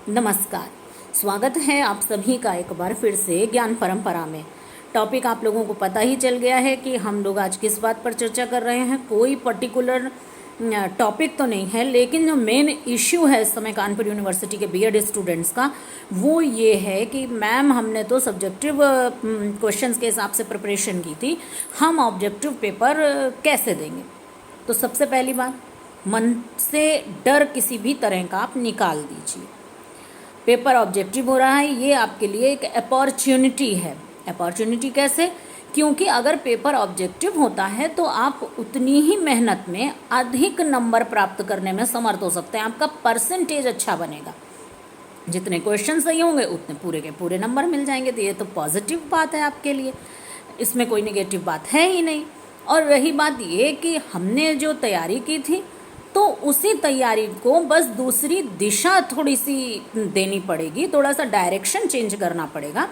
नमस्कार। स्वागत है आप सभी का एक बार फिर से ज्ञान परंपरा में। टॉपिक आप लोगों को पता ही चल गया है कि हम लोग आज किस बात पर चर्चा कर रहे हैं। कोई पर्टिकुलर टॉपिक तो नहीं है, लेकिन जो मेन इश्यू है इस समय कानपुर यूनिवर्सिटी के बीएड स्टूडेंट्स का, वो ये है कि मैम हमने तो सब्जेक्टिव क्वेश्चंस के हिसाब से प्रिपरेशन की थी, हम ऑब्जेक्टिव पेपर कैसे देंगे। तो सबसे पहली बात, मन से डर किसी भी तरह का आप निकाल दीजिए। पेपर ऑब्जेक्टिव हो रहा है, ये आपके लिए एक अपॉर्चुनिटी है। अपॉर्चुनिटी कैसे? क्योंकि अगर पेपर ऑब्जेक्टिव होता है तो आप उतनी ही मेहनत में अधिक नंबर प्राप्त करने में समर्थ हो सकते हैं। आपका परसेंटेज अच्छा बनेगा, जितने क्वेश्चन सही होंगे उतने पूरे के पूरे नंबर मिल जाएंगे। तो ये तो पॉजिटिव बात है आपके लिए, इसमें कोई नेगेटिव बात है ही नहीं। और रही बात ये कि हमने जो तैयारी की थी तो उसी तैयारी को बस दूसरी दिशा थोड़ी सी देनी पड़ेगी, थोड़ा सा डायरेक्शन चेंज करना पड़ेगा।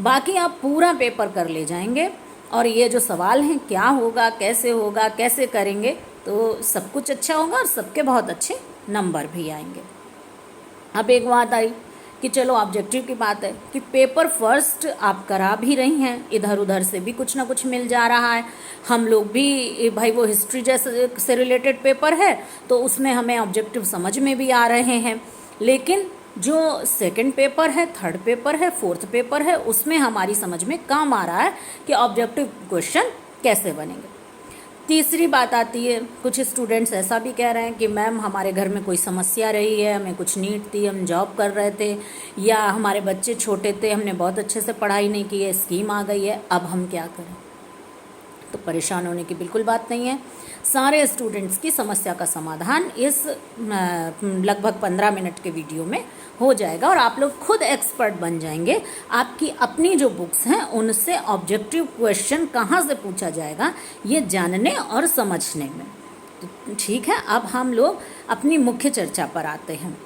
बाकी आप पूरा पेपर कर ले जाएंगे। और ये जो सवाल हैं क्या होगा, कैसे करेंगे, तो सब कुछ अच्छा होगा और सबके बहुत अच्छे नंबर भी आएंगे। अब एक बात आई कि चलो ऑब्जेक्टिव की बात है कि पेपर फर्स्ट आप करा भी रही हैं, इधर उधर से भी कुछ ना कुछ मिल जा रहा है। हम लोग भी भाई वो हिस्ट्री जैसे से रिलेटेड पेपर है तो उसमें हमें ऑब्जेक्टिव समझ में भी आ रहे हैं, लेकिन जो सेकंड पेपर है, थर्ड पेपर है, फोर्थ पेपर है, उसमें हमारी समझ में काम आ रहा है कि ऑब्जेक्टिव क्वेश्चन कैसे बनेंगे। तीसरी बात आती है, कुछ स्टूडेंट्स ऐसा भी कह रहे हैं कि मैम हमारे घर में कोई समस्या रही है, हमें कुछ नीड थी, हम जॉब कर रहे थे, या हमारे बच्चे छोटे थे, हमने बहुत अच्छे से पढ़ाई नहीं की है, स्कीम आ गई है, अब हम क्या करें। तो परेशान होने की बिल्कुल बात नहीं है। सारे स्टूडेंट्स की समस्या का समाधान इस लगभग 15 मिनट के वीडियो में हो जाएगा और आप लोग खुद एक्सपर्ट बन जाएंगे। आपकी अपनी जो बुक्स हैं उनसे ऑब्जेक्टिव क्वेश्चन कहाँ से पूछा जाएगा ये जानने और समझने में। तो ठीक है, अब हम लोग अपनी मुख्य चर्चा पर आते हैं।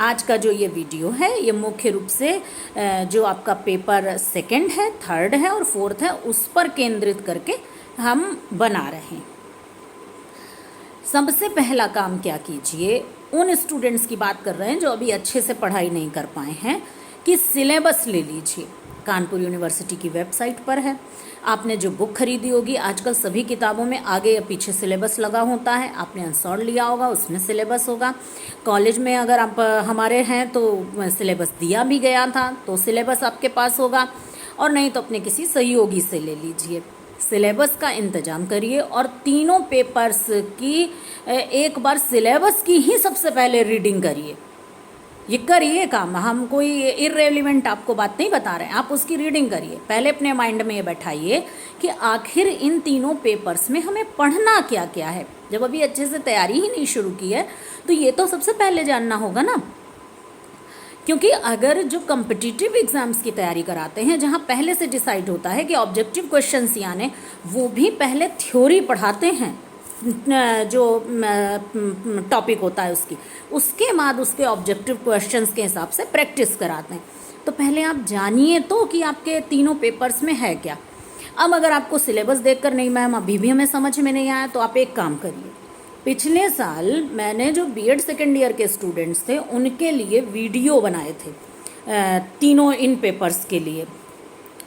आज का जो ये वीडियो है ये मुख्य रूप से जो आपका पेपर सेकंड है, थर्ड है और फोर्थ है उस पर केंद्रित करके हम बना रहे हैं। सबसे पहला काम क्या कीजिए, उन स्टूडेंट्स की बात कर रहे हैं जो अभी अच्छे से पढ़ाई नहीं कर पाए हैं, कि सिलेबस ले लीजिए। कानपुर यूनिवर्सिटी की वेबसाइट पर है। आपने जो बुक खरीदी होगी, आजकल सभी किताबों में आगे या पीछे सिलेबस लगा होता है, आपने इंस्टॉल लिया होगा, उसमें सिलेबस होगा। कॉलेज में अगर आप हमारे हैं तो सिलेबस दिया भी गया था तो सिलेबस आपके पास होगा, और नहीं तो अपने किसी सहयोगी से ले लीजिए। सिलेबस का इंतजाम करिए और तीनों पेपर्स की एक बार सिलेबस की ही सबसे पहले रीडिंग करिए। ये करिए काम, हम कोई इररेलेवेंट आपको बात नहीं बता रहे हैं, आप उसकी रीडिंग करिए। पहले अपने माइंड में ये बैठाइए कि आखिर इन तीनों पेपर्स में हमें पढ़ना क्या क्या है। जब अभी अच्छे से तैयारी ही नहीं शुरू की है तो ये तो सबसे पहले जानना होगा ना। क्योंकि अगर जो कम्पिटिटिव एग्जाम्स की तैयारी कराते हैं, जहाँ पहले से डिसाइड होता है कि ऑब्जेक्टिव क्वेश्चंस यानी वो भी पहले थ्योरी पढ़ाते हैं, जो टॉपिक होता है उसके बाद उसके ऑब्जेक्टिव क्वेश्चंस के हिसाब से प्रैक्टिस कराते हैं। तो पहले आप जानिए तो कि आपके तीनों पेपर्स में है क्या। अब अगर आपको सिलेबस देखकर नहीं मैम अभी भी हमें समझ में नहीं आया, तो आप एक काम करिए। पिछले साल मैंने जो बीएड सेकेंड ईयर के स्टूडेंट्स थे उनके लिए वीडियो बनाए थे, तीनों इन पेपर्स के लिए।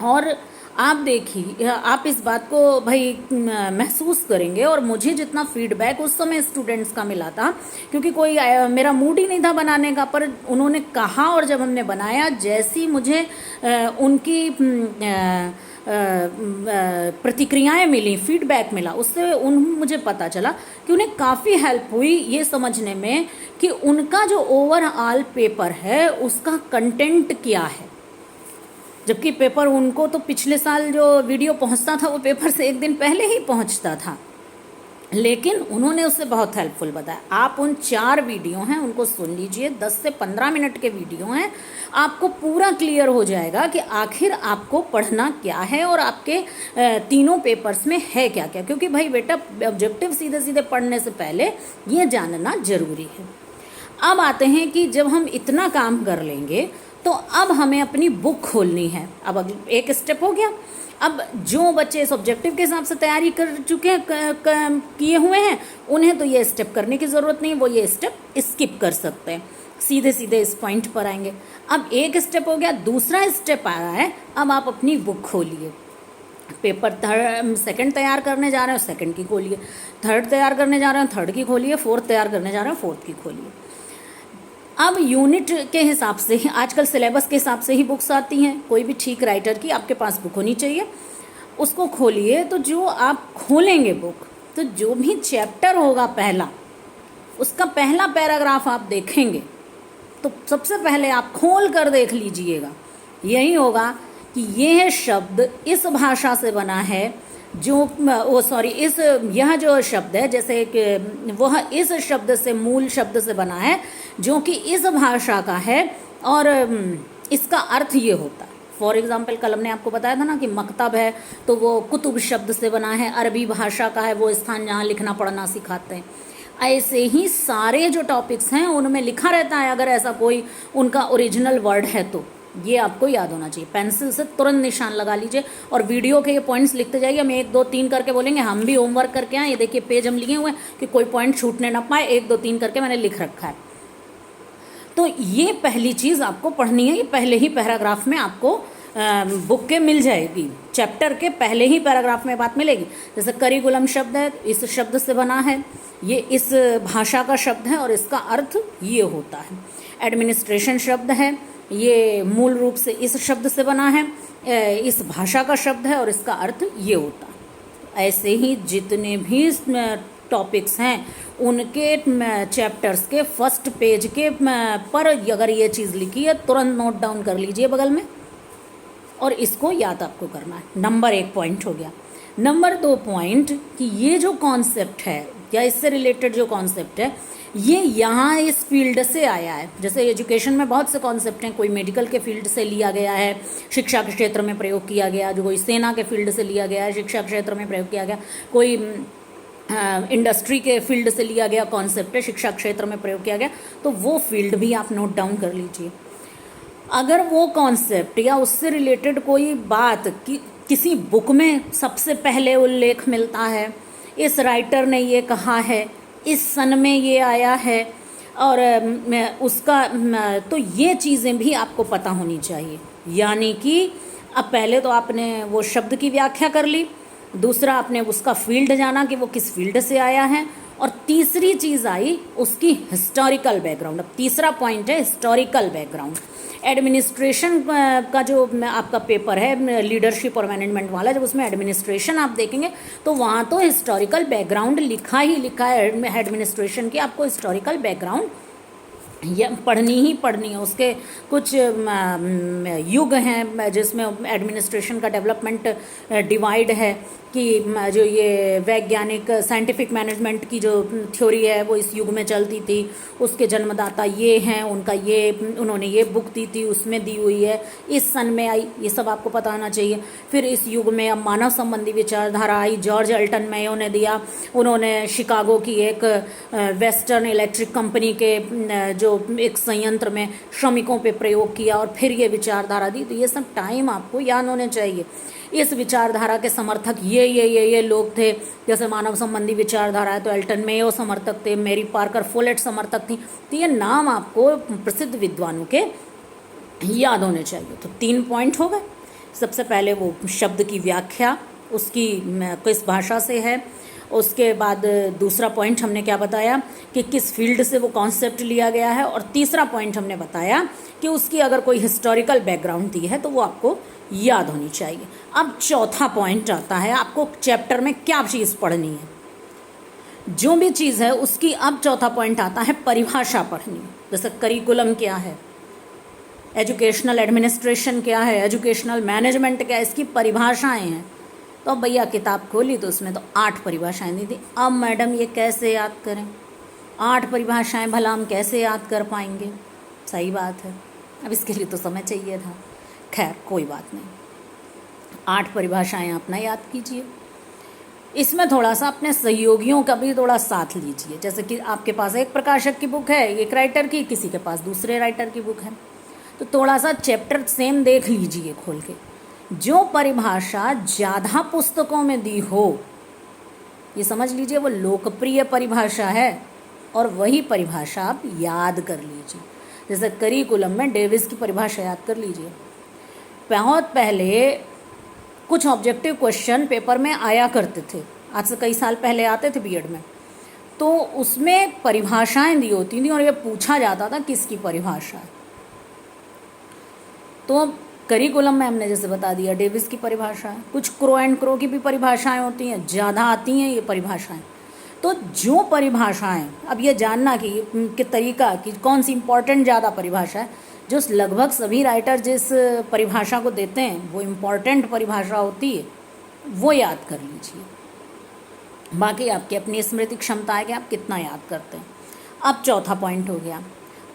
और आप देखिए, आप इस बात को भाई महसूस करेंगे, और मुझे जितना फीडबैक उस समय स्टूडेंट्स का मिला था, क्योंकि कोई मेरा मूड ही नहीं था बनाने का, पर उन्होंने कहा और जब हमने बनाया, जैसी मुझे उनकी प्रतिक्रियाएं मिली, फीडबैक मिला, उससे मुझे पता चला कि उन्हें काफ़ी हेल्प हुई ये समझने में कि उनका जो ओवरऑल पेपर है उसका कंटेंट क्या है। जबकि पेपर उनको तो पिछले साल जो वीडियो पहुंचता था वो पेपर से एक दिन पहले ही पहुंचता था, लेकिन उन्होंने उससे बहुत हेल्पफुल बताया। आप उन 4 वीडियो हैं उनको सुन लीजिए, 10 से 15 मिनट के वीडियो हैं। आपको पूरा क्लियर हो जाएगा कि आखिर आपको पढ़ना क्या है और आपके तीनों पेपर्स में है क्या क्या। क्योंकि भाई बेटा, ऑब्जेक्टिव सीधे सीधे पढ़ने से पहले ये जानना जरूरी है। अब आते हैं कि जब हम इतना काम कर लेंगे तो अब हमें अपनी बुक खोलनी है। अब एक स्टेप हो गया। अब जो बच्चे इस ऑब्जेक्टिव के हिसाब से तैयारी कर चुके हैं, किए हुए हैं, उन्हें तो ये स्टेप करने की ज़रूरत नहीं, वो ये स्टेप स्किप कर सकते हैं। सीधे सीधे इस पॉइंट पर आएंगे। अब एक स्टेप हो गया, दूसरा स्टेप आ रहा है, अब आप अपनी बुक खोलिए। पेपर सेकंड तैयार करने जा रहे हो, सेकंड की खोलिए। थर्ड तैयार करने जा रहे हो, थर्ड की खोलिए। फोर्थ तैयार करने जा रहे हो, फोर्थ की खोलिए। अब यूनिट के हिसाब से ही, आजकल सिलेबस के हिसाब से ही बुक्स आती हैं। कोई भी ठीक राइटर की आपके पास बुक होनी चाहिए, उसको खोलिए। तो जो आप खोलेंगे बुक, तो जो भी चैप्टर होगा पहला, उसका पहला पैराग्राफ आप देखेंगे तो सबसे पहले आप खोल कर देख लीजिएगा। यही होगा कि यह शब्द इस भाषा से बना है, जो यह जो शब्द है, जैसे कि वह इस शब्द से, मूल शब्द से बना है जो कि इस भाषा का है, और इसका अर्थ ये होता है। फॉर एग्जाम्पल, कल हमने आपको बताया था ना कि मकतब है तो वो कुतुब शब्द से बना है, अरबी भाषा का है, वो स्थान जहाँ लिखना पढ़ना सिखाते हैं। ऐसे ही सारे जो टॉपिक्स हैं उनमें लिखा रहता है, अगर ऐसा कोई उनका ओरिजिनल वर्ड है तो ये आपको याद होना चाहिए। पेंसिल से तुरंत निशान लगा लीजिए और वीडियो के ये पॉइंट्स लिखते जाइए। हम 1 2 3 करके बोलेंगे, हम भी होमवर्क करके आए। ये देखिए पेज हम लिए हुए हैं कि कोई पॉइंट छूटने ना पाए, 1 2 3 करके मैंने लिख रखा है। तो ये पहली चीज़ आपको पढ़नी है, ये पहले ही पैराग्राफ में आपको बुक के मिल जाएगी। चैप्टर के पहले ही पैराग्राफ में बात मिलेगी। जैसे करिकुलम शब्द है, इस शब्द से बना है, ये इस भाषा का शब्द है और इसका अर्थ ये होता है। एडमिनिस्ट्रेशन शब्द है, ये मूल रूप से इस शब्द से बना है, इस भाषा का शब्द है और इसका अर्थ ये होता है। ऐसे ही जितने भी टॉपिक्स हैं उनके चैप्टर्स के फर्स्ट पेज के पर अगर ये चीज़ लिखी है, तुरंत नोट डाउन कर लीजिए बगल में, और इसको याद आपको करना है। नंबर 1 पॉइंट हो गया। नंबर 2 पॉइंट कि ये जो कॉन्सेप्ट है या इससे रिलेटेड जो कॉन्सेप्ट है, ये यहाँ इस फील्ड से आया है। जैसे एजुकेशन में बहुत से कॉन्सेप्ट हैं, कोई मेडिकल के फील्ड से लिया गया है, शिक्षा के क्षेत्र में प्रयोग किया गया, जो कोई सेना के फील्ड से लिया गया है, शिक्षा के क्षेत्र में प्रयोग किया गया, कोई इंडस्ट्री के फील्ड से लिया गया कॉन्सेप्ट है, शिक्षा क्षेत्र में प्रयोग किया गया। तो वो फील्ड भी आप नोट डाउन कर लीजिए। अगर वो कॉन्सेप्ट या उससे रिलेटेड कोई बात किसी बुक में सबसे पहले उल्लेख मिलता है, इस राइटर ने ये कहा है, इस सन में ये आया है, और तो ये चीज़ें भी आपको पता होनी चाहिए। यानी कि अब पहले तो आपने वो शब्द की व्याख्या कर ली, दूसरा आपने उसका फील्ड जाना कि वो किस फील्ड से आया है, और तीसरी चीज़ आई उसकी हिस्टोरिकल बैकग्राउंड। अब तीसरा पॉइंट है हिस्टोरिकल बैकग्राउंड। एडमिनिस्ट्रेशन का जो आपका पेपर है लीडरशिप और मैनेजमेंट वाला, जब उसमें एडमिनिस्ट्रेशन आप देखेंगे तो वहाँ तो हिस्टोरिकल बैकग्राउंड लिखा है एडमिनिस्ट्रेशन की। आपको हिस्टोरिकल बैकग्राउंड ये पढ़नी ही पढ़नी है। उसके कुछ युग हैं जिसमें एडमिनिस्ट्रेशन का डेवलपमेंट डिवाइड है, कि जो ये वैज्ञानिक साइंटिफिक मैनेजमेंट की जो थ्योरी है वो इस युग में चलती थी, उसके जन्मदाता ये हैं, उन्होंने ये बुक दी थी, उसमें दी हुई है, इस सन में आई, ये सब आपको पता होना चाहिए। फिर इस युग में अब मानव संबंधी विचारधारा आई, जॉर्ज एल्टन मेयो ने दिया, उन्होंने शिकागो की एक वेस्टर्न इलेक्ट्रिक कंपनी के जो एक संयंत्र में श्रमिकों पे प्रयोग किया और फिर ये विचारधारा दी। तो ये सब टाइम आपको याद होने चाहिए। इस विचारधारा के समर्थक ये लोग थे। जैसे मानव संबंधी विचारधारा है तो एल्टन मेयो समर्थक थे, मेरी पार्कर फोलेट समर्थक थी। तो ये नाम आपको प्रसिद्ध विद्वानों के याद होने चाहिए। तो 3 पॉइंट हो गए। सबसे पहले वो शब्द की व्याख्या, उसकी किस भाषा से है। उसके बाद दूसरा पॉइंट हमने क्या बताया कि किस फील्ड से वो कॉन्सेप्ट लिया गया है, और तीसरा पॉइंट हमने बताया कि उसकी अगर कोई हिस्टोरिकल बैकग्राउंड दी है तो वो आपको याद होनी चाहिए। अब चौथा पॉइंट आता है, आपको चैप्टर में क्या चीज़ पढ़नी है, जो भी चीज़ है उसकी अब चौथा पॉइंट आता है परिभाषा पढ़नी। जैसे करिकुलम क्या है, एजुकेशनल एडमिनिस्ट्रेशन क्या है, एजुकेशनल मैनेजमेंट क्या है, इसकी परिभाषाएं हैं। तो अब भैया किताब खोली तो उसमें तो 8 परिभाषाएं दी थी। अब मैडम ये कैसे याद करें, 8 परिभाषाएं भला हम कैसे याद कर पाएंगे। सही बात है, अब इसके लिए तो समय चाहिए था। खैर कोई बात नहीं, 8 परिभाषाएं अपना याद कीजिए। इसमें थोड़ा सा अपने सहयोगियों का भी थोड़ा साथ लीजिए। जैसे कि आपके पास एक प्रकाशक की बुक है, एक राइटर की, किसी के पास दूसरे राइटर की बुक है, तो थोड़ा सा चैप्टर सेम देख लीजिए खोल के। जो परिभाषा ज़्यादा पुस्तकों में दी हो, ये समझ लीजिए वो लोकप्रिय परिभाषा है, और वही परिभाषा आप याद कर लीजिए। जैसे करिकुलम में डेविस की परिभाषा याद कर लीजिए। बहुत पहले कुछ ऑब्जेक्टिव क्वेश्चन पेपर में आया करते थे, आज से कई साल पहले आते थे बीएड में, तो उसमें परिभाषाएं दी होती थी और ये पूछा जाता था किसकी परिभाषा है। तो करिकुलम में हमने जैसे बता दिया डेविस की परिभाषा है, कुछ क्रो एंड क्रो की भी परिभाषाएं होती हैं, ज़्यादा आती हैं ये परिभाषाएं। तो जो परिभाषाएं, अब ये जानना कि तरीका कि कौन सी इम्पोर्टेंट ज़्यादा परिभाषा है, जो लगभग सभी राइटर जिस परिभाषा को देते हैं वो इम्पोर्टेंट परिभाषा होती है, वो याद कर लीजिए। बाकी आपकी अपनी स्मृति क्षमता है कि आप कितना याद करते हैं। अब चौथा पॉइंट हो गया।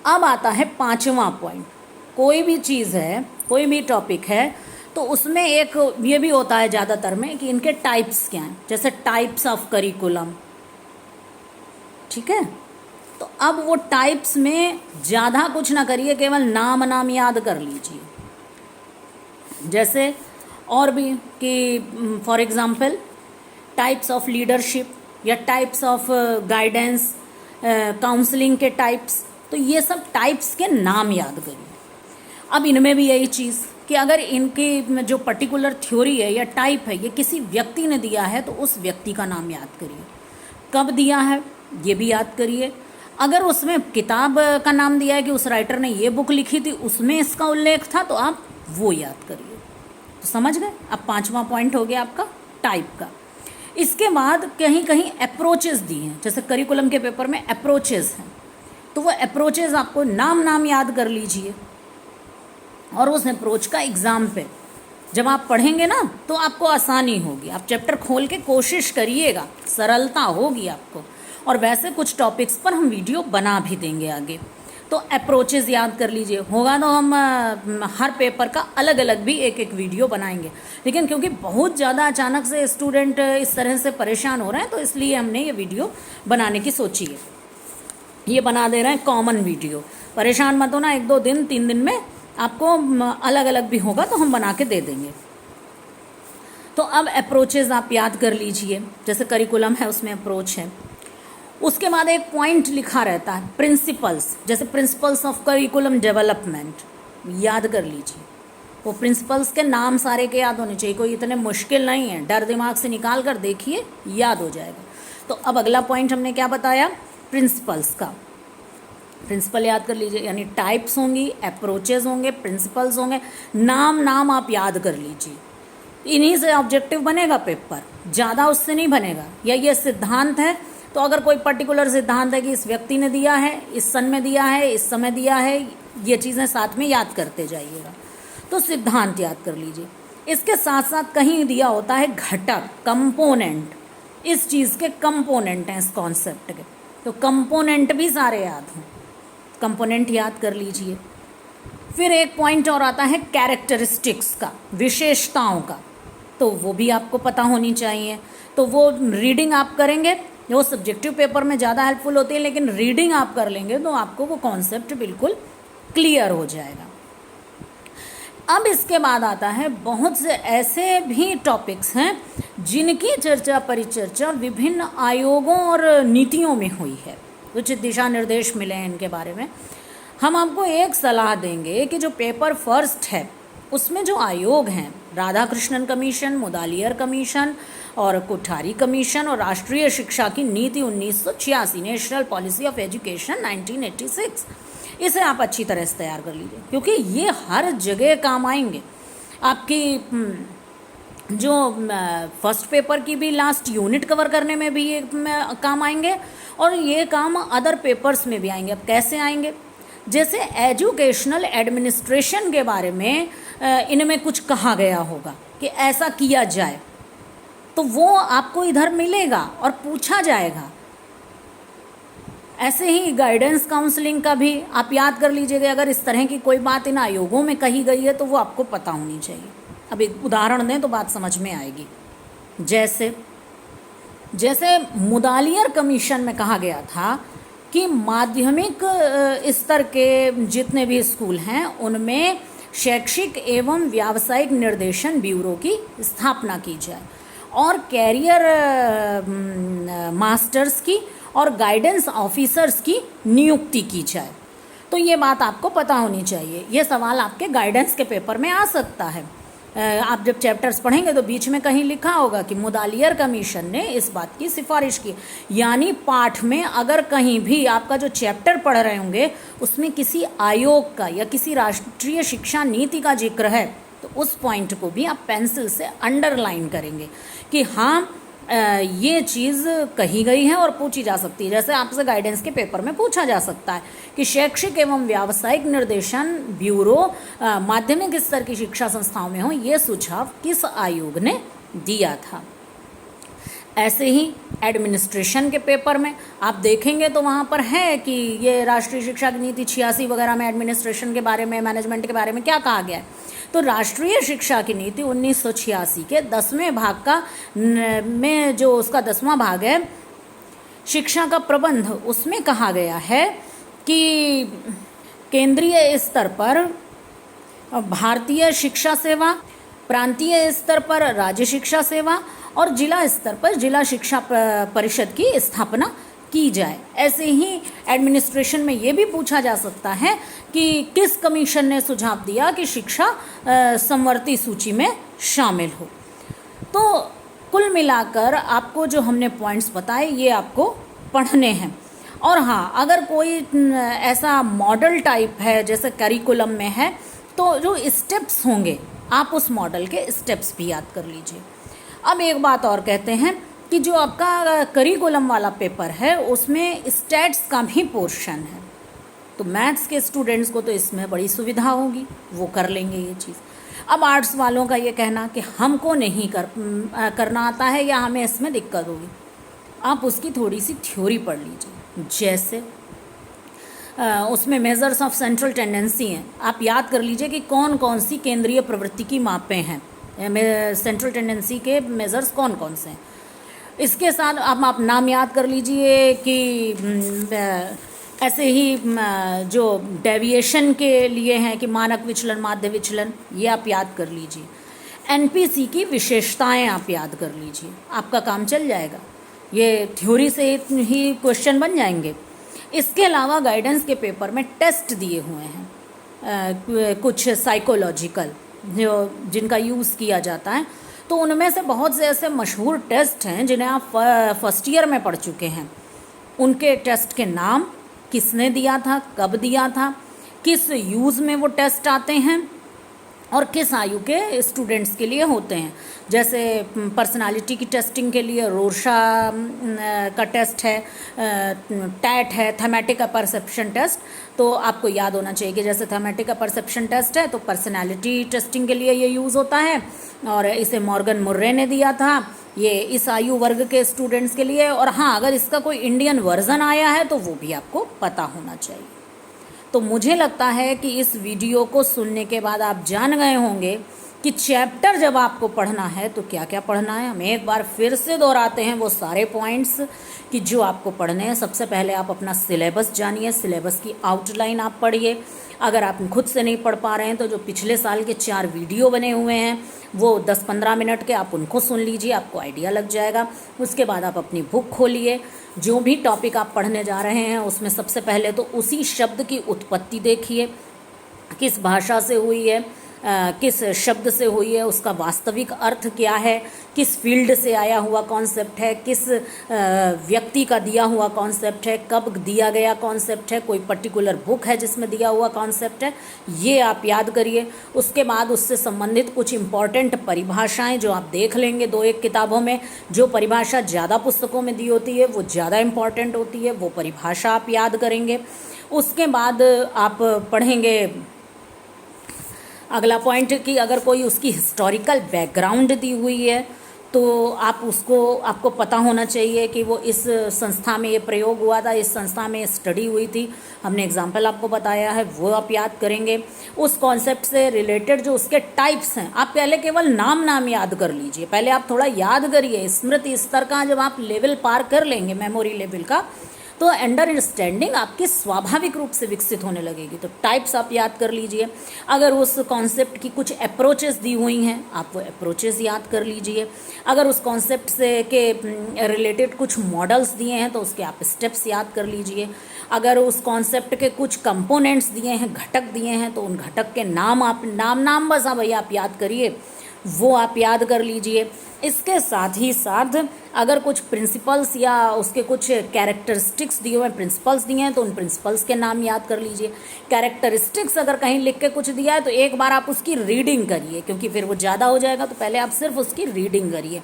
अब आता है पांचवा पॉइंट। कोई भी चीज़ है, कोई भी टॉपिक है, तो उसमें एक ये भी होता है ज़्यादातर में कि इनके टाइप्स क्या हैं, जैसे टाइप्स ऑफ करिकुलम, ठीक है। तो अब वो टाइप्स में ज़्यादा कुछ ना करिए, केवल नाम याद कर लीजिए। जैसे और भी कि for example types of leadership या टाइप्स ऑफ गाइडेंस, काउंसलिंग के टाइप्स, तो ये सब टाइप्स के नाम याद करिए। अब इनमें भी यही चीज़ कि अगर इनकी जो पर्टिकुलर थ्योरी है या टाइप है ये किसी व्यक्ति ने दिया है तो उस व्यक्ति का नाम याद करिए, कब दिया है ये भी याद करिए। अगर उसमें किताब का नाम दिया है कि उस राइटर ने ये बुक लिखी थी, उसमें इसका उल्लेख था, तो आप वो याद करिए। तो समझ गए। अब पांचवा पॉइंट हो गया आपका टाइप का। इसके बाद कहीं कहीं अप्रोचेस दी हैं, जैसे करिकुलम के पेपर में अप्रोचेस हैं, तो वो अप्रोचेस आपको नाम याद कर लीजिए और उस अप्रोच का एग्जाम पे जब आप पढ़ेंगे ना तो आपको आसानी होगी। आप चैप्टर खोल के कोशिश करिएगा, सरलता होगी आपको। और वैसे कुछ टॉपिक्स पर हम वीडियो बना भी देंगे आगे। तो अप्रोचेस याद कर लीजिए। होगा तो हम हर पेपर का अलग अलग भी एक एक वीडियो बनाएंगे, लेकिन क्योंकि बहुत ज़्यादा अचानक से स्टूडेंट इस तरह से परेशान हो रहे हैं तो इसलिए हमने ये वीडियो बनाने की सोची है। ये बना दे रहे हैं कॉमन वीडियो। परेशान मत होना, 1-2 दिन 3 दिन में आपको अलग अलग भी होगा तो हम बना के दे देंगे। तो अब अप्रोचेस आप याद कर लीजिए, जैसे करिकुलम है उसमें अप्रोच है। उसके बाद एक पॉइंट लिखा रहता है प्रिंसिपल्स, जैसे प्रिंसिपल्स ऑफ करिकुलम डेवलपमेंट, याद कर लीजिए। वो प्रिंसिपल्स के नाम सारे के याद होने चाहिए, कोई इतने मुश्किल नहीं है, डर दिमाग से निकाल कर देखिए, याद हो जाएगा। तो अब अगला पॉइंट हमने क्या बताया, प्रिंसिपल्स का। प्रिंसिपल याद कर लीजिए, यानी टाइप्स होंगी, अप्रोचेज होंगे, प्रिंसिपल्स होंगे, नाम आप याद कर लीजिए। इन्हीं से ऑब्जेक्टिव बनेगा पेपर, ज़्यादा उससे नहीं बनेगा। या ये सिद्धांत है तो अगर कोई पर्टिकुलर सिद्धांत है कि इस व्यक्ति ने दिया है, इस सन में दिया है, इस समय दिया है, ये चीज़ें साथ में याद करते जाइएगा। तो सिद्धांत याद कर लीजिए। इसके साथ साथ कहीं दिया होता है घटक, कंपोनेंट, इस चीज़ के कंपोनेंट हैं इस कॉन्सेप्ट के, तो कंपोनेंट भी सारे याद हों, कंपोनेंट याद कर लीजिए। फिर एक पॉइंट और आता है कैरेक्टरिस्टिक्स का, विशेषताओं का, तो वो भी आपको पता होनी चाहिए। तो वो रीडिंग आप करेंगे, वो सब्जेक्टिव पेपर में ज़्यादा हेल्पफुल होती है, लेकिन रीडिंग आप कर लेंगे तो आपको वो कॉन्सेप्ट बिल्कुल क्लियर हो जाएगा। अब इसके बाद आता है बहुत से ऐसे भी टॉपिक्स हैं जिनकी चर्चा परिचर्चा विभिन्न आयोगों और नीतियों में हुई है, कुछ दिशा निर्देश मिले हैं इनके बारे में। हम आपको एक सलाह देंगे कि जो पेपर फर्स्ट है उसमें जो आयोग हैं, राधाकृष्णन कमीशन, मुदालियर कमीशन और कोठारी कमीशन और राष्ट्रीय शिक्षा की नीति 1986, नेशनल पॉलिसी ऑफ एजुकेशन 1986, इसे आप अच्छी तरह से तैयार कर लीजिए, क्योंकि ये हर जगह काम आएंगे। आपकी जो फर्स्ट पेपर की भी लास्ट यूनिट कवर करने में भी ये काम आएंगे और ये काम अदर पेपर्स में भी आएंगे। अब कैसे आएंगे, जैसे एजुकेशनल एडमिनिस्ट्रेशन के बारे में इनमें कुछ कहा गया होगा कि ऐसा किया जाए, तो वो आपको इधर मिलेगा और पूछा जाएगा। ऐसे ही गाइडेंस काउंसलिंग का भी आप याद कर लीजिएगा। अगर इस तरह की कोई बात इन आयोगों में कही गई है तो वो आपको पता होनी चाहिए। अब एक उदाहरण दें तो बात समझ में आएगी। जैसे मुदालियर कमीशन में कहा गया था कि माध्यमिक स्तर के जितने भी स्कूल हैं उनमें शैक्षिक एवं व्यावसायिक निर्देशन ब्यूरो की स्थापना की जाए और कैरियर मास्टर्स की और गाइडेंस ऑफिसर्स की नियुक्ति की जाए। तो ये बात आपको पता होनी चाहिए। ये सवाल आपके गाइडेंस के पेपर में आ सकता है। आप जब चैप्टर्स पढ़ेंगे तो बीच में कहीं लिखा होगा कि मुदालियर कमीशन ने इस बात की सिफारिश की, यानी पाठ में अगर कहीं भी आपका जो चैप्टर पढ़ रहे होंगे उसमें किसी आयोग का या किसी राष्ट्रीय शिक्षा नीति का जिक्र है तो उस पॉइंट को भी आप पेंसिल से अंडरलाइन करेंगे कि हाँ ये चीज़ कही गई है और पूछी जा सकती है। जैसे आपसे गाइडेंस के पेपर में पूछा जा सकता है कि शैक्षिक एवं व्यावसायिक निर्देशन ब्यूरो माध्यमिक स्तर की शिक्षा संस्थाओं में हो, ये सुझाव किस आयोग ने दिया था। ऐसे ही एडमिनिस्ट्रेशन के पेपर में आप देखेंगे तो वहाँ पर है कि ये राष्ट्रीय शिक्षा नीति 86 वगैरह में एडमिनिस्ट्रेशन के बारे में, मैनेजमेंट के बारे में क्या कहा गया है। तो राष्ट्रीय शिक्षा की नीति 1986 के 10वें भाग का में जो उसका 10वां भाग है शिक्षा का प्रबंध, उसमें कहा गया है कि केंद्रीय स्तर पर भारतीय शिक्षा सेवा, प्रांतीय स्तर पर राज्य शिक्षा सेवा और जिला स्तर पर जिला शिक्षा परिषद की स्थापना की जाए। ऐसे ही एडमिनिस्ट्रेशन में ये भी पूछा जा सकता है कि किस कमीशन ने सुझाव दिया कि शिक्षा समवर्ती सूची में शामिल हो। तो कुल मिलाकर आपको जो हमने पॉइंट्स बताए ये आपको पढ़ने हैं। और हाँ, अगर कोई ऐसा मॉडल टाइप है जैसे करिकुलम में है तो जो स्टेप्स होंगे आप उस मॉडल के स्टेप्स भी याद कर लीजिए। अब एक बात और कहते हैं कि जो आपका करिकुलम वाला पेपर है उसमें स्टैट्स का भी पोर्शन है, तो मैथ्स के स्टूडेंट्स को तो इसमें बड़ी सुविधा होगी, वो कर लेंगे ये चीज़। अब आर्ट्स वालों का ये कहना कि हमको नहीं करना आता है या हमें इसमें दिक्कत होगी, आप उसकी थोड़ी सी थ्योरी पढ़ लीजिए। जैसे उसमें मेजर्स ऑफ सेंट्रल टेंडेंसी हैं, आप याद कर लीजिए कि कौन कौन सी केंद्रीय प्रवृत्ति की मापें हैं, सेंट्रल टेंडेंसी के मेजर्स कौन कौन से हैं। इसके साथ आप नाम याद कर लीजिए कि ऐसे ही जो डेविएशन के लिए हैं कि मानक विचलन, माध्य विचलन, ये आप याद कर लीजिए। एनपीसी की विशेषताएं आप याद कर लीजिए, आपका काम चल जाएगा। ये थ्योरी से ही क्वेश्चन बन जाएंगे। इसके अलावा गाइडेंस के पेपर में टेस्ट दिए हुए हैं कुछ साइकोलॉजिकल जिनका यूज़ किया जाता है, तो उनमें से बहुत से ऐसे मशहूर टेस्ट हैं जिन्हें आप फर्स्ट ईयर में पढ़ चुके हैं। उनके टेस्ट के नाम, किसने दिया था, कब दिया था, किस यूज़ में वो टेस्ट आते हैं और किस आयु के स्टूडेंट्स के लिए होते हैं। जैसे पर्सनालिटी की टेस्टिंग के लिए रोर्शा का टेस्ट है, टैट है, थैमेटिक परसेप्शन टेस्ट, तो आपको याद होना चाहिए कि जैसे थैमेटिक परसेप्शन टेस्ट है तो पर्सनालिटी टेस्टिंग के लिए ये यूज़ होता है और इसे मॉर्गन मुर्रे ने दिया था, ये इस आयु वर्ग के स्टूडेंट्स के लिए। और हाँ, अगर इसका कोई इंडियन वर्जन आया है तो वो भी आपको पता होना चाहिए। तो मुझे लगता है कि इस वीडियो को सुनने के बाद आप जान गए होंगे कि चैप्टर जब आपको पढ़ना है तो क्या क्या पढ़ना है। हम एक बार फिर से दोहराते हैं वो सारे पॉइंट्स कि जो आपको पढ़ने हैं। सबसे पहले आप अपना सिलेबस जानिए, सिलेबस की आउटलाइन आप पढ़िए। अगर आप खुद से नहीं पढ़ पा रहे हैं तो जो पिछले साल के 4 वीडियो बने हुए हैं वो 10-15 मिनट के, आप उनको सुन लीजिए, आपको आइडिया लग जाएगा। उसके बाद आप अपनी बुक खोलिए, जो भी टॉपिक आप पढ़ने जा रहे हैं उसमें सबसे पहले तो उसी शब्द की उत्पत्ति देखिए, किस भाषा से हुई है, किस शब्द से हुई है, उसका वास्तविक अर्थ क्या है, किस फील्ड से आया हुआ कॉन्सेप्ट है, किस व्यक्ति का दिया हुआ कॉन्सेप्ट है, कब दिया गया कॉन्सेप्ट है, कोई पर्टिकुलर बुक है जिसमें दिया हुआ कॉन्सेप्ट है, ये आप याद करिए। उसके बाद उससे संबंधित कुछ इम्पॉर्टेंट परिभाषाएं जो आप देख लेंगे 2-1 किताबों में, जो परिभाषा ज़्यादा पुस्तकों में दी होती है वो ज़्यादा इम्पॉर्टेंट होती है, वो परिभाषा आप याद करेंगे। उसके बाद आप पढ़ेंगे अगला पॉइंट कि अगर कोई उसकी हिस्टोरिकल बैकग्राउंड दी हुई है तो आपको पता होना चाहिए कि वो इस संस्था में ये प्रयोग हुआ था, इस संस्था में स्टडी हुई थी, हमने एग्जाम्पल आपको बताया है, वो आप याद करेंगे। उस कॉन्सेप्ट से रिलेटेड जो उसके टाइप्स हैं, आप पहले केवल नाम याद कर लीजिए, पहले आप थोड़ा याद करिए। स्मृति स्तर का जब आप लेवल पार कर लेंगे मेमोरी लेवल का, तो अंडरस्टैंडिंग आपकी स्वाभाविक रूप से विकसित होने लगेगी। तो टाइप्स आप याद कर लीजिए। अगर उस कॉन्सेप्ट की कुछ अप्रोचेस दी हुई हैं, आप वो अप्रोचेस याद कर लीजिए। अगर उस कॉन्सेप्ट से के रिलेटेड कुछ मॉडल्स दिए हैं तो उसके आप स्टेप्स याद कर लीजिए। अगर उस कॉन्सेप्ट के कुछ कंपोनेंट्स दिए हैं, घटक दिए हैं, तो उन घटक के नाम आप नाम बस हाँ भैया आप याद करिए, वो आप याद कर लीजिए। इसके साथ ही साथ अगर कुछ प्रिंसिपल्स या उसके कुछ कैरेक्टरिस्टिक्स दिए हुए हैं, प्रिंसिपल्स दिए हैं, तो उन प्रिंसिपल्स के नाम याद कर लीजिए। कैरेक्टरिस्टिक्स अगर कहीं लिख के कुछ दिया है तो एक बार आप उसकी रीडिंग करिए, क्योंकि फिर वो ज़्यादा हो जाएगा, तो पहले आप सिर्फ उसकी रीडिंग करिए।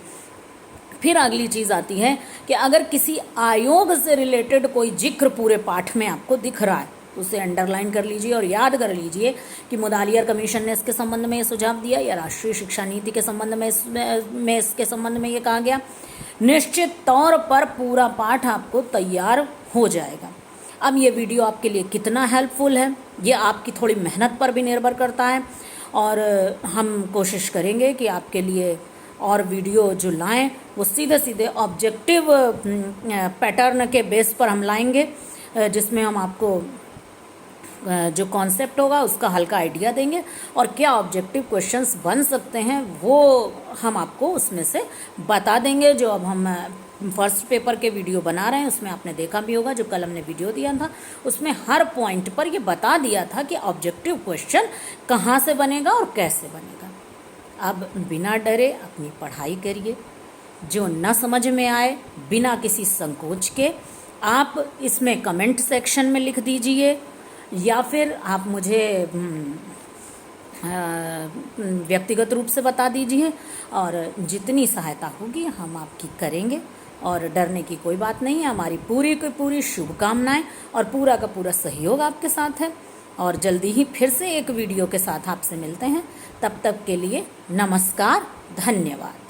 फिर अगली चीज़ आती है कि अगर किसी आयोग से रिलेटेड कोई जिक्र पूरे पाठ में आपको दिख रहा है तो उसे अंडरलाइन कर लीजिए और याद कर लीजिए कि मुदालियर कमीशन ने इसके संबंध में ये सुझाव दिया या राष्ट्रीय शिक्षा नीति के संबंध में इसके संबंध में ये कहा गया। निश्चित तौर पर पूरा पाठ आपको तैयार हो जाएगा। अब ये वीडियो आपके लिए कितना हेल्पफुल है ये आपकी थोड़ी मेहनत पर भी निर्भर करता है, और हम कोशिश करेंगे कि आपके लिए और वीडियो जो लाएं वो सीधे सीधे ऑब्जेक्टिव पैटर्न के बेस पर हम लाएंगे, जिसमें हम आपको जो कॉन्सेप्ट होगा उसका हल्का आइडिया देंगे और क्या ऑब्जेक्टिव क्वेश्चंस बन सकते हैं वो हम आपको उसमें से बता देंगे। जो अब हम फर्स्ट पेपर के वीडियो बना रहे हैं उसमें आपने देखा भी होगा, जो कल हमने वीडियो दिया था उसमें हर पॉइंट पर ये बता दिया था कि ऑब्जेक्टिव क्वेश्चन कहाँ से बनेगा और कैसे बनेगा। अब बिना डरे अपनी पढ़ाई करिए, जो न समझ में आए बिना किसी संकोच के आप इसमें कमेंट सेक्शन में लिख दीजिए, या फिर आप मुझे व्यक्तिगत रूप से बता दीजिए, और जितनी सहायता होगी हम आपकी करेंगे। और डरने की कोई बात नहीं है, हमारी पूरी की पूरी शुभकामनाएं और पूरा का पूरा सहयोग आपके साथ है। और जल्दी ही फिर से एक वीडियो के साथ आपसे मिलते हैं। तब तक के लिए नमस्कार, धन्यवाद।